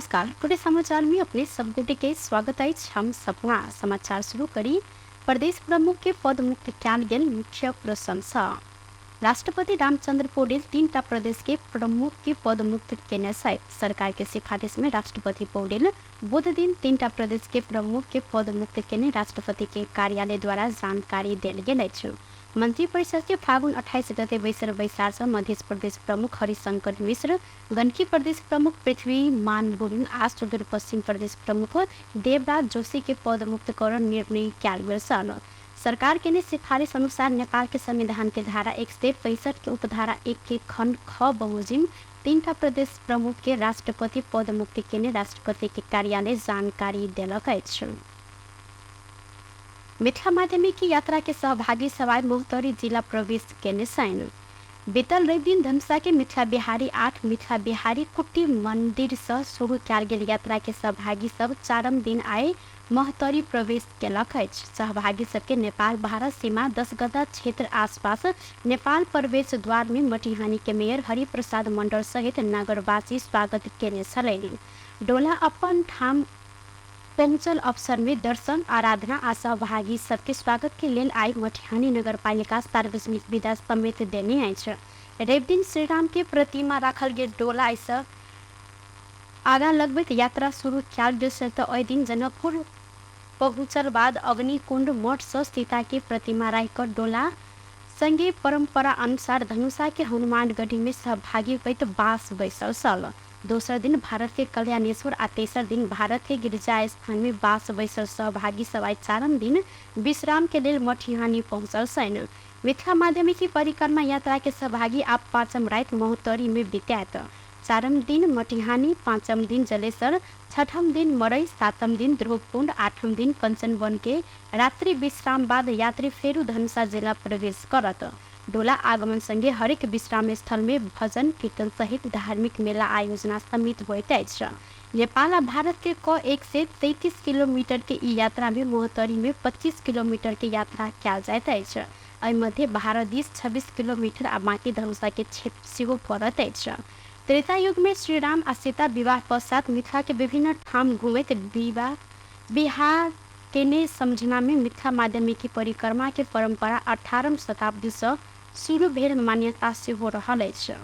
नमस्कार। टुडे समाचार में अपने सबगोटे के स्वागत है। हम सपना समाचार शुरू करी। प्रदेश प्रमुख के पद मुक्त कैल गेल मुख्य प्रशंसा। राष्ट्रपति रामचंद्र पौडेल 3टा प्रदेश के प्रमुख के पद मुक्त केने सरकार के सिफारिश में राष्ट्रपति पौडेल बुध दिन 3टा प्रदेश के प्रमुख के पद मुक्त केने राष्ट्रपति के कार्यालय द्वारा जानकारी दिल गेल अछि। मंत्री परिषद के फागुन 28 गते बैसर बैसार मध्य प्रदेश प्रमुख हरिशंकर मिश्र, गंडकी प्रदेश प्रमुख पृथ्वी मान गुरुङ आ सुदूर पश्चिम प्रदेश प्रमुख देवराज जोशी के पद मुक्त कर निर्णय कैल गेल छल। सरकार के सिफारिश अनुसार नेपाल के संविधान के धारा 165 के उपधारा 1 के खंड ख बमोजिम 3टा प्रदेश प्रमुख के राष्ट्रपति पद मुक्ति के राष्ट्रपति के कार्यालय जानकारी दिलक अछि। मिथिला माध्यमिक की यात्रा के सहभागी सवाई मोहतरी जिला प्रवेश केने सैन। बीतल रवि दिन धनुषा के मिथिला बिहारी 8 मिथिला बिहारी कुटी मंदिर से शुरू कैल गेल यात्रा के सहभागी सब 4म दिन आए मोहतरी प्रवेश केलक अछि। सहभागी सबके नेपाल भारत सीमा 10 गदा क्षेत्र आसपास नेपाल प्रवेश द्वार में मटिहानी के मेयर हरिप्रसाद मंडल सहित नगरवासी स्वागत केने छलैन। डोला अपन ठाम पहुंचल अवसर में दर्शन आराधना आ सहभागी सबके स्वागत के लेल आई मटिहानी नगर पालिका सार्वजनिक विदा समेत देने अछि। रवि दिन श्रीराम के प्रतिमा राखल गेल डोला ऐसा आगा लगबैत यात्रा शुरू कैल गेल छै तऽ ओहि दिन जनकपुर पहुंचल बाद अग्निकुंड मठ से सीता के प्रतिमा राखिकर डोला संगे परंपरा अनुसार धनुषा के हनुमानगढ़ी में सहभागी होइत बास बैसल छल। दोसर दिन भारत के कल्याणेश्वर आ तेसर दिन भारत के गिरजा स्थान में बास बैसल सहभागी सब 4म दिन विश्राम के लेल मटिहानी पहुंचल छन्। मिथिला माध्यमिक परिक्रमा यात्रा के सहभागी आप 5म रात मोहतरी में बिताएत। 4म दिन मटिहानी, 5म दिन जलेसर, 6ठम दिन मरई, 7म दिन ध्रुवकुंड, 8म दिन कंचनवन के रात्रि विश्राम बाद यात्री फेरू धनुषा जिला प्रवेश करत। डोला आगमन संगे हरेक विश्राम स्थल में भजन कीर्तन सहित धार्मिक मेला आयोजना समित होइत अछि। नेपाल आ भारत के क 133 किलोमीटर के ई यात्रा में मोहतरी में 25 किलोमीटर के यात्रा कैल जाइत अछि। एहि मध्य भारत दिस 26 किलोमीटर आ बाकी धनुषा के क्षेत्र सेहो पड़त अछि। त्रेता युग में श्रीराम आ सीता विवाह पश्चात मिथिला के विभिन्न ठाम घूमैत बिहार केने समझना में मिथिला माध्यमिक परिक्रमा के परंपरा 18वीं शताब्दी से शुरू भेल मान्यता से हो रहा है।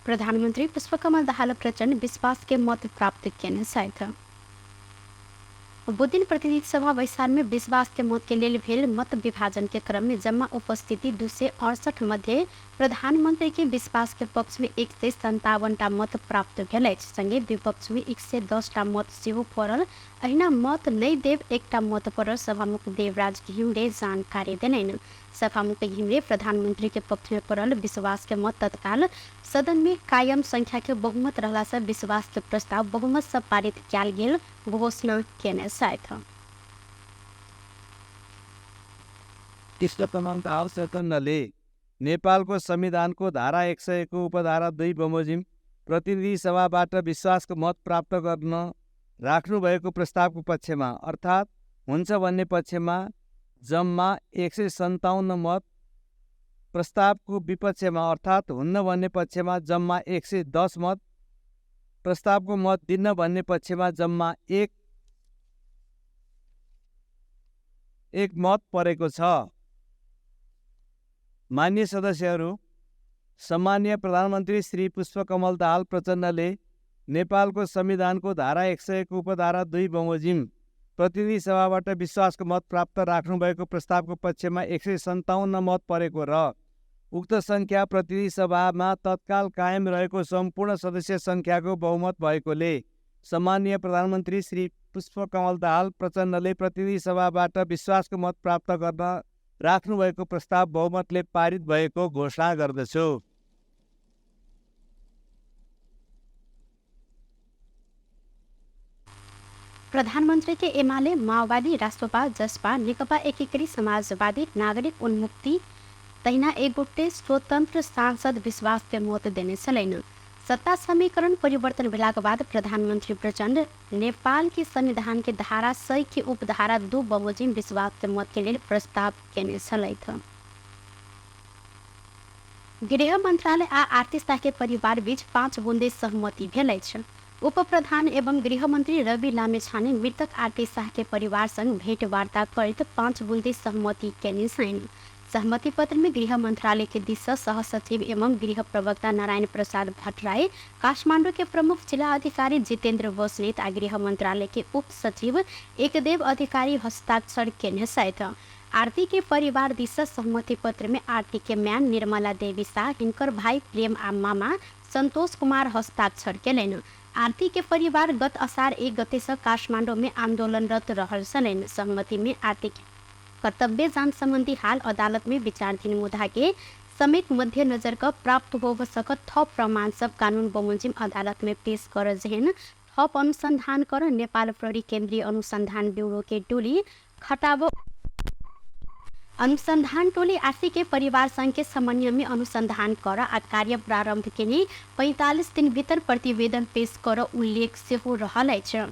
प्रधानमंत्री पुष्पकमल दाहाल प्रचंड विश्वास के मत प्राप्त केने छथि। बुध प्रतिनिधि सभा बैसार में विश्वास के मत के लिए भेल मत विभाजन के क्रम में जमा उपस्थिति 268 मध्य प्रधानमंत्री के विश्वास के पक्ष में 157टा मत प्राप्त भेल अछि। संगे विपक्ष में 110टा मत सेहो पड़ल। अहिना मत नहीं देव 1टा मत पड़ल सभामुख देवराज घिमिरे जानकारी देलनि। सभामुख घिमिरे प्रधानमंत्री के पक्ष में पड़ल विश्वास के मत तत्काल सदन में कायम संख्या के बहुमत रहला से विश्वास के प्रस्ताव बहुमत से पारित कैल गेल घोषणा केने छथि। नेपालको संविधानको धारा 100 को उपधारा 2 बमोजिम प्रतिनिधि सभाबाट विश्वासको मत प्राप्त गर्न राख्नु भएको प्रस्तावको पक्षमा अर्थात् हुन्छ भन्ने पक्षमा जम्मा 157 मत, प्रस्तावको विपक्षमा अर्थात् हुन्न भन्ने पक्षमा जम्मा 110 मत, प्रस्तावको मत दिन्न भन्ने पक्षमा जम्मा एक मत परेको छ। मान्य सदस्यहरू, सम्माननीय प्रधानमन्त्री श्री पुष्पकमल दाहाल प्रचण्डले नेपालको संविधानको धारा 100 को उपधारा 2 बमोजिम प्रतिनिधि सभाबाट विश्वासको मत प्राप्त राख्नु भएको प्रस्तावको पक्षमा 157 मत परेको र उक्त संख्या प्रतिनिधि सभामा तत्काल कायम रहेको सम्पूर्ण सदस्य संख्याको बहुमत भएकोले सम्माननीय प्रधानमन्त्री श्री पुष्पकमल दाहाल प्रचण्डले प्रतिनिधि सभाबाट विश्वासको मत प्राप्त गर्न राख्नु भएको प्रस्ताव बहुमतले पारित भएको घोषणा गर्दछु। प्रधानमंत्री के एमाले, माओवादी, राष्ट्रपा, जसपा, नेकपा एकीकृत समाजवादी, नागरिक उन्मुक्ति तहिना एकगोटे स्वतंत्र सांसद विश्वास के मत देने छलैन। सत्ता समीकरण परिवर्तन भेलाक बाद प्रधानमंत्री प्रचंड नेपाल के संविधान के धारा 100 के उपधारा 2 बमोजिम विश्वास के मत के लिए प्रस्ताव केने छलैथ। गृह मंत्रालय आ आर्थिक के परिवार बीच 5 बुंदे सहमति भेल अछि। उप प्रधान एवं गृहमन्त्री रवि लामेछाने मृतक आरती शाह के परिवारसँग भेंटवार्ता करते 5 बुंदे सहमति केने छन्। सहमति पत्र में गृह मंत्रालय के दिशा सह सचिव एवं गृह प्रवक्ता नारायण प्रसाद भट्टराई, काठमाडौँ के प्रमुख जिला अधिकारी जितेंद्र बस्नेत आ गृह मंत्रालय के उप सचिव एकदेव अधिकारी हस्ताक्षर केने सहित आरती के परिवार दिशा सहमति पत्र में आरती के म्यान निर्मला देवी शाह, हिनकर भाई प्रेम आ मामा संतोष कुमार हस्ताक्षर केलैन। आरती के परिवार गत असार 1 गते से काठमाडौँ में आंदोलनरत रहल छन्। सहमति में आरती के कर्तव्य जांच संबंधी हाल अदालत में विचाराधीन मुद्दा के समेत मध्यनजर का प्राप्त हो सकत थप प्रमाण सब कानून बमोजिम अदालत में पेश कर जहन थप अनुसंधान कर नेपाल प्रहरी केंद्रीय अनुसंधान ब्यूरो के टोली खटाव अनुसंधान टोली आरती के परिवार संघ के समन्वय में अनुसंधान कर आ कार्य प्रारंभ के लिए 45 दिन भीतर प्रतिवेदन पेश कर उल्लेख से हो रहल अछि।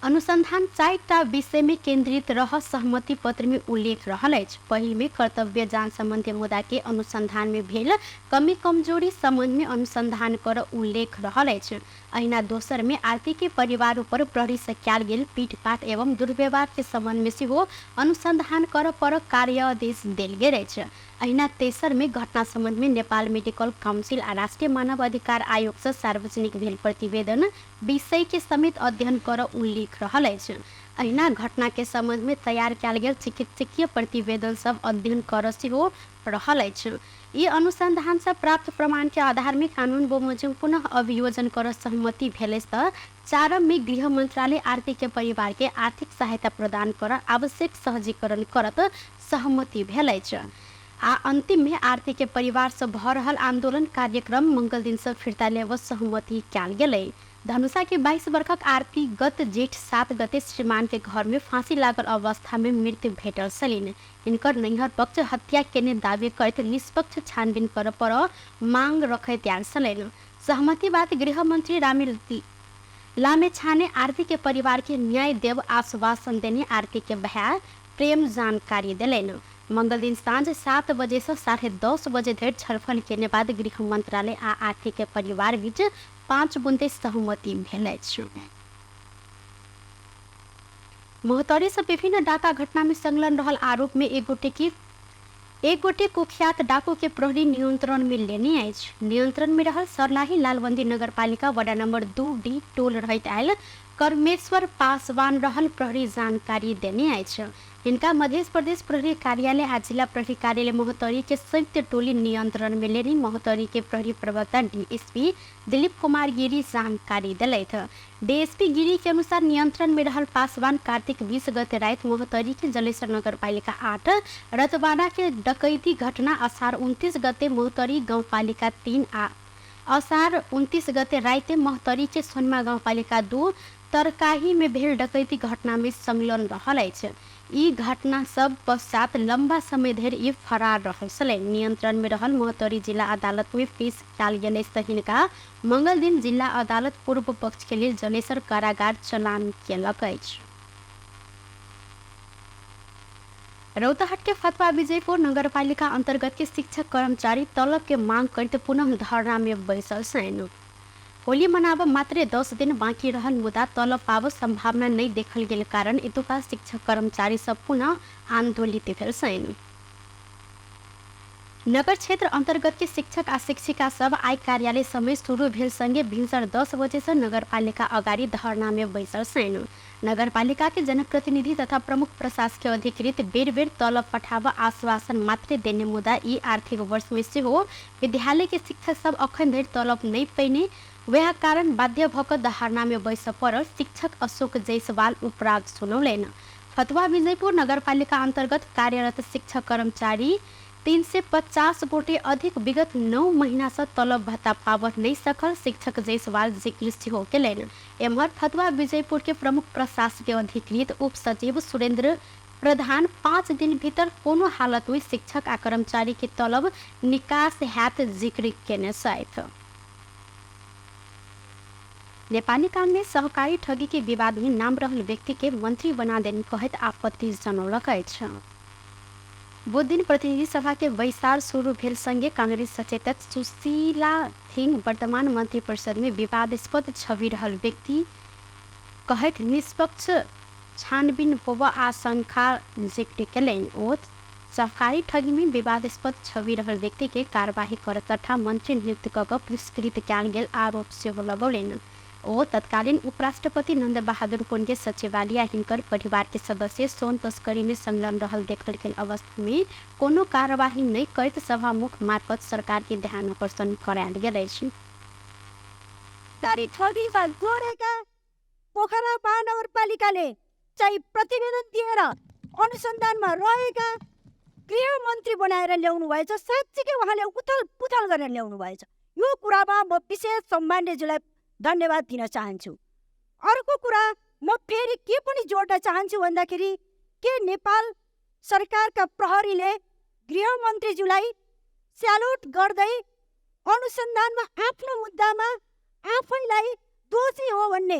अनुसंधान 4टा विषय में केंद्रित रह सहमति पत्र में उल्लेख रहल अछि। पहिल में कर्तव्य जांच संबंधी मुद्दा के अनुसंधान में भेल कमी कमजोरी संबंध में अनुसंधान कर उल्लेख रहल अछि। अहिना दोसर में आरती के परिवार पर प्रहरी से कयल गेल पीटपाट एवं दुर्व्यवहार के संबंध में सेहो अनुसंधान कर पर कार्यादेश देल गेल अछि। अहिना तेसर में घटना संबंध में नेपाल मेडिकल काउंसिल आ राष्ट्रीय मानव अधिकार आयोग से सार्वजनिक भेल प्रतिवेदन विषय के समेत अध्ययन कर उल्लेख रहल अछि। अहिना घटना के संबंध में तैयार कयल गेल चिकित्सकीय प्रतिवेदन सब अध्ययन कर सेहो रहल अछि। ये अनुसंधान से प्राप्त प्रमाण के आधार में कानून बमोजिम पुनः अभियोजन कर सहमति भेल त 4 में गृह मंत्रालय आरती के परिवार के आर्थिक सहायता प्रदान कर आवश्यक सहजीकरण करत सहमति भेल अछि। आ अंतिम में आरती के परिवार से भ रहल आंदोलन कार्यक्रम मंगल दिन से फिरता लेव सहमति कयल गेलै। धनुषा के 22 वर्षक आरती गत जेठ 7 गते श्रीमान के घर में फांसी लागल अवस्था में मृत्यु भेटल छलिन। इनकर नैहर पक्ष हत्या केने दावी करते निष्पक्ष छानबीन कर पर मांग रखे तैयार छलिन। सहमति बाद गृह मंत्री लामेछाने आरती के परिवार के न्याय देव आश्वासन देने आरती के भाई प्रेम जानकारी दिलेन। मंगल दिन सांझ 7 बजे से 10:30 बजे धरि छलफल केने बाद गृह मंत्रालय आ आरती के परिवार बीच 5 बुंदे सहमति भेल अछि। मोहतरी से विभिन्न डाका घटना में संलग्न रहल आरोप में एक गोटे कुख्यात डाकू के प्रहरी नियंत्रण में लेने अछि। नियंत्रण में रहल सर्लाही लालबंदी नगरपालिका वडा नंबर 2D टोल रहित आयल कर्मेश्वर पासवान रहल प्रहरी जानकारी देने अछि। इनका मध्य प्रदेश प्रहरी कार्यालय आ जिला प्रहरी कार्यालय मोहतरी के संयुक्त टोली नियंत्रण में लेने मोहतरी के प्रहरी प्रवक्ता डीएसपी दिलीप कुमार गिरी जानकारी दिलैथ। डीएसपी गिरी के अनुसार नियंत्रण में रहल पासवान कार्तिक 20 गते रात मोहतरी के जलेश्वर नगरपालिका 8 रतवाड़ा के डकैती घटना असार 29 गते मोहतरी गाउँपालिका 3 आ असार 29 गते रात मोहतरी के सोनमा गाउँपालिका 2 तरकाही में भेल डकैती घटना में संलग्न रहल अछि। ई घटना सब पश्चात लंबा समय धरि ई फरार रहल छलै। नियंत्रण में रहल मोहतरी जिला अदालत में पेश कयल गेल हिनका मंगल दिन जिला अदालत पूर्व पक्ष के लिए जलेश्वर कारागार चलान केलक अछि। रौतहट के फतवा विजयपुर नगरपालिका अंतर्गत के शिक्षक कर्मचारी तलब के मांग करते पुनः धरना में बैसल छन्। होली मनाब मात्र 10 दिन बाँकी रहल मुदा तलब पाब संभावना नहीं देखल गेल कारण एतुका शिक्षक कर्मचारी सब पुनः आंदोलित भेल छन्। नगर क्षेत्र अंतर्गत के शिक्षक आ शिक्षिका सब आइ कार्यालय समय शुरू भेल संगे भिनसर 10 बजे से नगरपालिका अगाडि धरना में बैसल छन्। नगरपालिका के जनप्रतिनिधि तथा प्रमुख प्रशासकीय अधिकृत बेर बेर तलब पठाब आश्वासन मात्र देने मुदा ई आर्थिक वर्ष में सेहो विद्यालय के शिक्षक सब अखन धरि तलब नहीं पैने वह कारण बाध्य भकर धरना में बैस पड़ल शिक्षक अशोक जायसवाल उपराग सुनौलेन। फतवा विजयपुर नगरपालिका अंतर्गत कार्यरत शिक्षक कर्मचारी 350 गोटे अधिक विगत 9 महीना से तलब भत्ता पाब नहीं सकल शिक्षक जायसवाल जिक्र सेहो केलनि। एम्हर फतवा विजयपुर के प्रमुख प्रशासकीय अधिकृत उप सचिव सुरेंद्र प्रधान 5 दिन भीतर कोनो हालत में शिक्षक आ कर्मचारी के तलब निकास हैत जिक्र केने छथि। नेपाली कांग्रेस सहकारी ठगी के विवाद में नाम रहल व्यक्ति के मंत्री बना देने कहत आपत्ति जनौलक अछि। वो दिन प्रतिनिधि सभा के बैसार शुरू भेल संगे कांग्रेस सचेतक सुशीला थिंग वर्तमान मंत्री परिषद में विवादास्पद छवि रहल व्यक्ति कहत निष्पक्ष छानबीन होब आशंका जिक्र कयलनि। ओ सरकारी ठगी में विवादास्पद छवि रहल व्यक्ति के कार्यवाही कर तथा मंत्री नियुक्त क पुरस्कृत कयल गेल आरोप सेहो लगौलनि। ओ तत्कालीन उपराष्ट्रपति नंद बहादुर पुन के सचिवालय हिनकर परिवार के सदस्य सोन तस्करी में संलग्न रहल देखल गेल अवस्था में कोनो कार्यवाही नहीं करत सभामुख मार्फत सरकार के ध्यान आकर्षण करायल गेल अछि। पोखरा महानगरपालिकाले चाहिँ प्रतिवेदन दिएर अनुसन्धानमा रहेका गृह मन्त्री बनाएर ल्याउनु भएछ। साँच्चीकै उहाँले उथल पुथल गरेर ल्याउनु भएछ। यो कुरामा म विशेष सम्मानज्यूलाई धन्यवाद दिन चाहन्छु। अर्को कुरा म फेरि के पनि जोड्न चाहन्छु भन्दाखेरि के नेपाल सरकारका प्रहरीले गृहमन्त्रीज्यूलाई स्यालुट गर्दै अनुसन्धानमा आफ्नो मुद्दामा आफैलाई दोषी हो भन्ने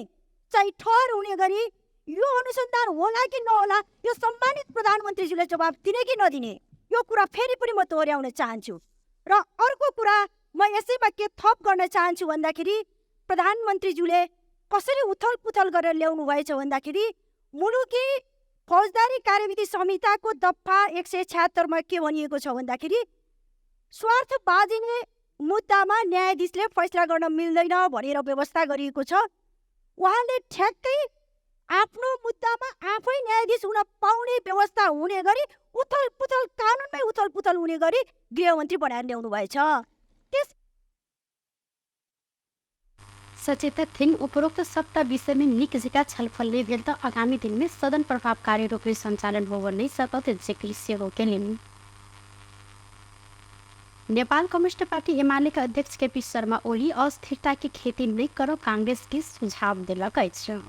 चाहिँ ठहर हुने गरी यो अनुसन्धान होला कि नहोला यो सम्मानित प्रधानमन्त्रीज्यूले जवाब दिने कि नदिने यो कुरा फेरि पनि म दोहोर्याउन चाहन्छु। र अर्को कुरा म यसैमा के थप गर्न चाहन्छु भन्दाखेरि प्रधानमन्त्रीज्यूले कसरी उथल पुथल गरेर ल्याउनु भएछ भन्दाखेरि मुलुकी फौजदारी कार्यविधि संहिताको दफा 176 मा के भनिएको छ भन्दाखेरि स्वार्थ बाजिने मुद्दामा न्यायाधीशले फैसला गर्न मिल्दैन भनेर व्यवस्था गरिएको छ। उहाँले ठ्याक्कै आफ्नो मुद्दामा आफै न्यायाधीश हुन पाउने व्यवस्था हुने गरी उथल पुथल कानुनमै उथल पुथल हुने गरी गृहमन्त्री बनाएर ल्याउनु भएछ। सचेतक थिङ उपरोक्त सप्ताह विषय में निकजिका छलफल भेल त आगामी दिन में सदन प्रभावकारी रूप से संचालन हो भन्ने शपथ जिक्र सेहो केलिन्। नेपाल कम्युनिस्ट पार्टी एमाले का अध्यक्ष केपी शर्मा ओली अस्थिरता की खेती नहीं करो कांग्रेस की सुझाव दिलक अछि।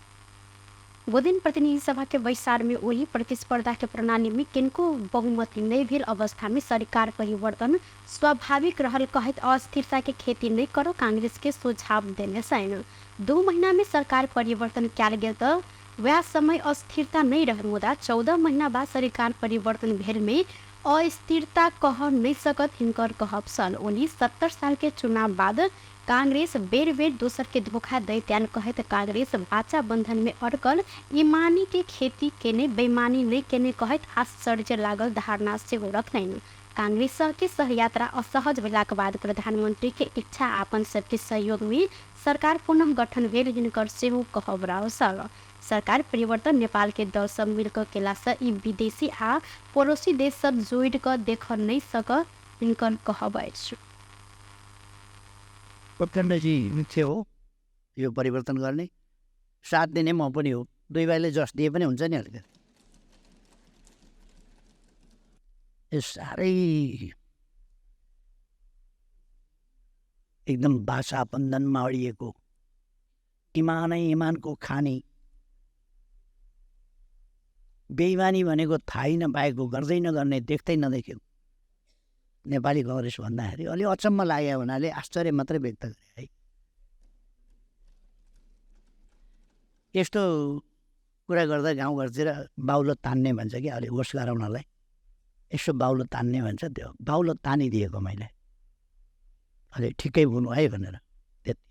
वो दिन प्रतिनिधि सभा के बैसार में ओली प्रतिस्पर्धा के प्रणाली में किनको बहुमत नहीं भेल अवस्था में सरकार परिवर्तन स्वाभाविक रहल कहत अस्थिरता के खेती नहीं करो कांग्रेस के सुझाव देने छैन। 2 महीना में सरकार परिवर्तन कयल गेल त वह समय अस्थिरता नहीं रहल मुदा 14 महीना बाद सरकार परिवर्तन भेल में अस्थिरता कह नहीं सकत हिनकर कहब सन। ओली 70 साल के चुनाव बाद कांग्रेस बेर बेर दोसर के धोखा दैत्यान कहत कांग्रेस बाचा बंधन में अड़कल ईमानी के खेती केने बेईमानी नहीं केने कहत आश्चर्य लागल धारणा से रखलनि। कांग्रेस के सहयात्रा असहज भेलाक बाद प्रधानमंत्री के इच्छा आपन सबके सहयोग में सरकार पुनः गठन भेल हिनकर सेहो कहब रहल। सरकार परिवर्तन नेपाल के दल सब मिलकर केला से ई विदेशी आ पड़ोसी देश सब जोड़ कर देख नहीं सक हिनकर कहब अछि। प्रचण्डजी मुख्य हो यो परिवर्तन गर्ने, साथ दिने म पनि हो, दुई भाइले जस दिए पनि हुन्छ नि अलिकति। यो साह्रै एकदम भाषा बन्धनमा अडिएको इमानै इमानको खानी बेइमानी भनेको थाहै नपाएको गर्दै नगर्ने देख्दै नदेखेको नेपाली कांग्रेस भन्दाखेरि अलि अचम्म लाग्यो हुनाले आश्चर्य मात्रै व्यक्त गरे है। यस्तो कुरा गर्दा गाउँघरतिर बाउलो तान्ने भन्छ कि अलि होस गराउनलाई यसो बाउलो तान्ने भन्छ, त्यो बाउलो तानिदिएको मैले अलि ठिकै हुनु है भनेर त्यति।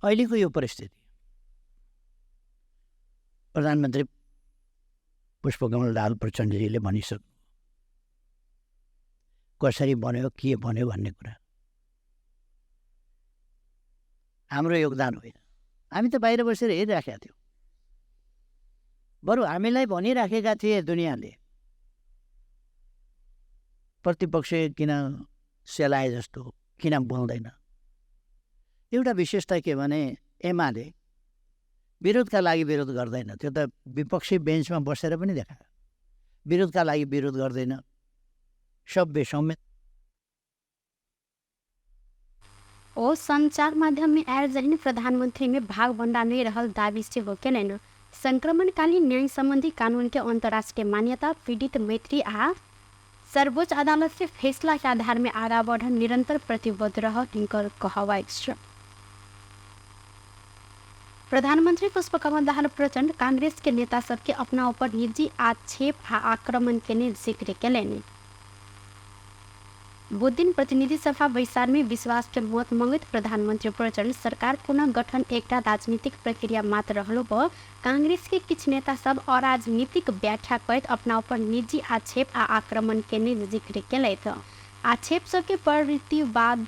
अहिलेको यो परिस्थिति प्रधानमन्त्री पुष्पकमल दाहाल प्रचण्डजीले भनिसक्नु कसरी बन्यो के बन्यो भन्ने कुरा हाम्रो योगदान होइन। हामी त बाहिर बसेर हेरिराखेका थियौँ, बरु हामीलाई भनिराखेका थिए दुनियाँले प्रतिपक्ष किन सेलाए जस्तो किन बोल्दैन। एउटा विशेषता के भने एमाले विरोधका लागि विरोध गर्दैन, त्यो त विपक्षी बेन्चमा बसेर पनि देखायो। विरोधका लागि विरोध गर्दैन, सभ्य सौम्य। ओ संचार माध्यम में आयोजन प्रधानमंत्री में भाग भंडा नहीं रहल दावी से हो के नहीं। संक्रमणकालीन न्याय संबंधी कानून के अंतर्राष्ट्रीय मान्यता पीड़ित मैत्री आ सर्वोच्च अदालत से फैसला के आधार में आगा बढ़न निरंतर प्रतिबद्ध रह हिनकर कहवा। प्रधानमंत्री पुष्पकमल दाहाल प्रचंड कांग्रेस के नेता सबके अपना ऊपर निजी आक्षेप आ आक्रमण के जिक्र कैलनि। बुध दिन प्रतिनिधि सभा बैसार में विश्वास के मत मंगित प्रधानमंत्री प्रचंड सरकार पुनः गठन एक राजनीतिक प्रक्रिया मात्र रहलो पर कांग्रेस के किछ नेता सब अराजनीतिक व्याख्या करत अपना ऊपर निजी आक्षेप आ आक्रमण के जिक्र कैलथि। आक्षेप सबके प्रतिवाद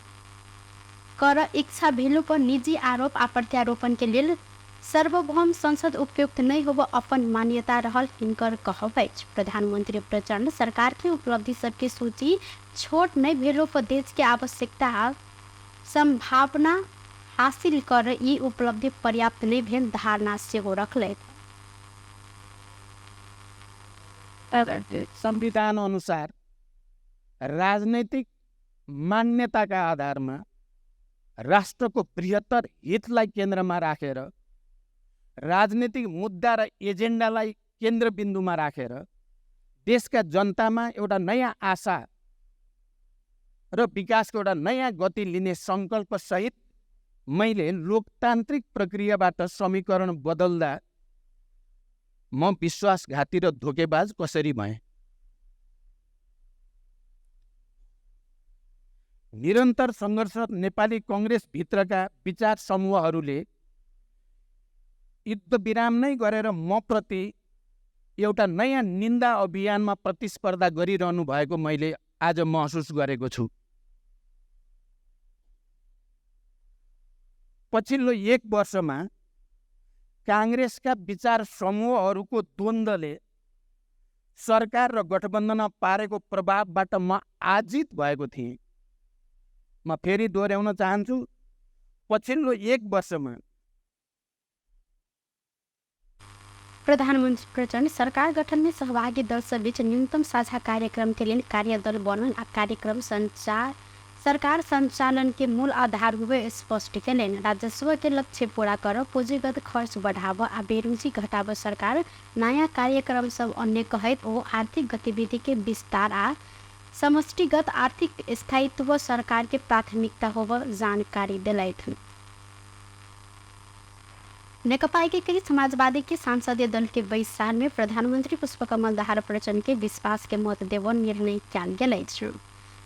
कर इच्छा भेलो पर निजी आरोप आ प्रत्यारोपण के लिए सार्वभौम संसद उपयुक्त नहीं होब अपन मान्यता रहल हिनकर कहब अछि। प्रधानमंत्री प्रचंड सरकार के उपलब्धि सबके सूची छोट नहीं भेलो पर देश के आवश्यकता आ संभावना हासिल कर ई उपलब्धि पर्याप्त नहीं भेल धारणा सेहो रखलथि। संविधान अनुसार राजनैतिक मान्यताका आधारमा राष्ट्रको बृहत्तर हितलाई केन्द्रमा राखेर राजनीतिक मुद्दा र एजेन्डालाई केन्द्रबिन्दुमा राखेर देशका जनतामा एउटा नयाँ आशा र विकासको एउटा नयाँ गति लिने सङ्कल्पसहित मैले लोकतान्त्रिक प्रक्रियाबाट समीकरण बदल्दा म विश्वासघाती र धोकेबाज कसरी भएँ? निरन्तर सङ्घर्ष नेपाली कङ्ग्रेसभित्रका विचार समूहहरूले युद्धविराम नै गरेर म प्रति एउटा नयाँ निन्दा अभियानमा प्रतिस्पर्धा गरिरहनु भएको मैले आज महसुस गरेको छु। पछिल्लो 1 वर्षमा काङ्ग्रेसका विचार समूहहरूको द्वन्द्वले सरकार र गठबन्धनमा पारेको प्रभावबाट म आजित भएको थिएँ। म फेरि दोहोऱ्याउन चाहन्छु, पछिल्लो 1 वर्षमा प्रधानमंत्री प्रचंड सरकार गठन में सहभागी दल से बीच न्यूनतम साझा कार्यक्रम के लिए कार्यदल बनन आ कार्यक्रम सरकार संचालन के मूल आधार हुए स्पष्ट कैलन। राजस्व के लक्ष्य पूरा कर पूंजीगत खर्च बढ़ाव आ बेरोजी घटाव सरकार नया कार्यक्रम सब अन्य कहत ओ आर्थिक गतिविधि के विस्तार आ समष्टिगत आर्थिक स्थायित्व सरकार के प्राथमिकता होव जानकारी दिलथि। नेकपा एकीकृत समाजवादी के संसदीय दल के बैसार में प्रधानमंत्री पुष्पकमल दाहाल प्रचंड के विश्वास के मत देव निर्णय कयल गेल अछि।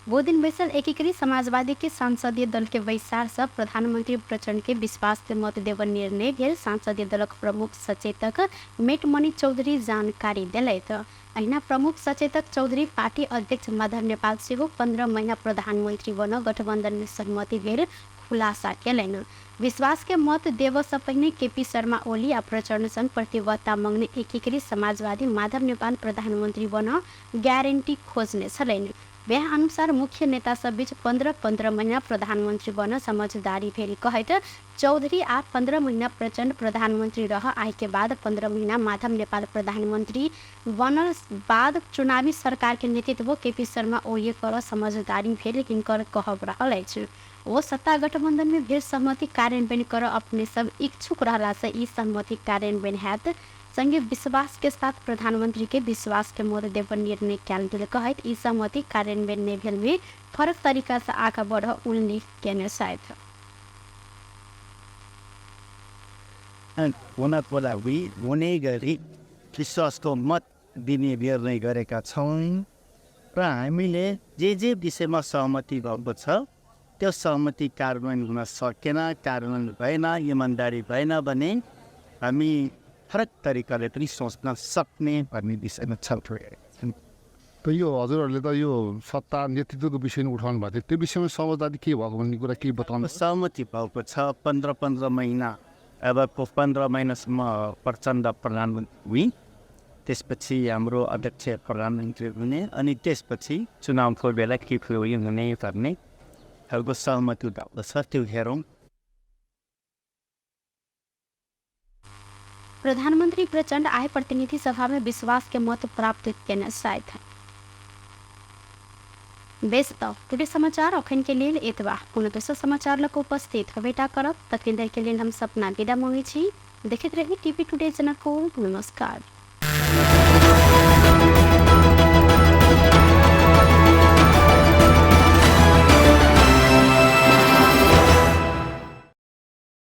वो दिन बैसल एकीकृत समाजवादी के संसदीय दल के बैसार से प्रधानमंत्री प्रचंड के विश्वास के मत देव निर्णय भेल संसदीय दलक प्रमुख सचेतक मेटमणि चौधरी जानकारी दिलथि। अहिना प्रमुख सचेतक चौधरी पार्टी अध्यक्ष माधव नेपाल सेहो 15 महीना प्रधानमंत्री बन गठबंधन में सहमति भेल खुलासा कैलन। विश्वास के मत देव से पहले केपी शर्मा ओली आ प्रचंड संग प्रतिबद्धता मांगने एकीकृत समाजवादी माधव नेपाल प्रधानमंत्री बन गारंटी खोजने छलैन। वह अनुसार मुख्य नेता सब बीच 15 महीना प्रधानमंत्री बन समझदारी भेल कहत चौधरी आ 15 महीना प्रचंड प्रधानमंत्री रह आय के बाद 15 महीना माधव नेपाल प्रधानमंत्री बनल बाद चुनावी सरकार के नेतृत्व केपी शर्मा ओली कर समझदारी भेल हिनकर कहब रहल अछि। वो सत्ता गठबंधन में भेल सहमति कार्यान्वयन कर अपने सब इच्छुक रहला से ई सहमति कार्यान्वयन हैत संगे विश्वास के साथ प्रधानमंत्री के विश्वास के मत देव निर्णय कयल गेल कहत ई सहमति कार्यान्वयन नहीं भेल में फरक तरीका से आगा बढ़ उल्लेख केने साथ हुनको लागि हुने गरी विश्वासको मत दिने निर्णय गरेका छौँ र हामीले जे विषयमा सहमति भएको छ त्यो सहमति कार्यान्वयन हुन सकेन, कार्यान्वयन भएन, इमान्दारी भएन भने हामी फरक तरिकाले पनि सोच्न सक्ने भन्ने विषयमा छलफल। त यो हजुरहरूले त यो सत्ता नेतृत्वको विषयमा उठाउनु भएको थियो, त्यो विषयमा समझदारी के भएको भन्ने कुरा के बताउनु? सहमति भएको छ 15 महिना, अबको 15 महिनासम्म प्रचण्ड प्रधानमन्त्री हुई, त्यसपछि हाम्रो अध्यक्ष प्रधानमन्त्री हुने अनि त्यसपछि चुनावको बेला के हुने भन्ने खालको सहमति भएको छ। त्यो हेरौँ। प्रधानमंत्री प्रचंड आय प्रतिनिधि सभा में विश्वास के मत प्राप्त करने शायद है। बेस तो टुडे समाचार अखन के लिए एतबा पुनः दोसर समाचार लक उपस्थित बेटा करब तक के लिए हम सपना विदा मांगे छी। देखते रहिए टीवी टुडे चैनल को। नमस्कार।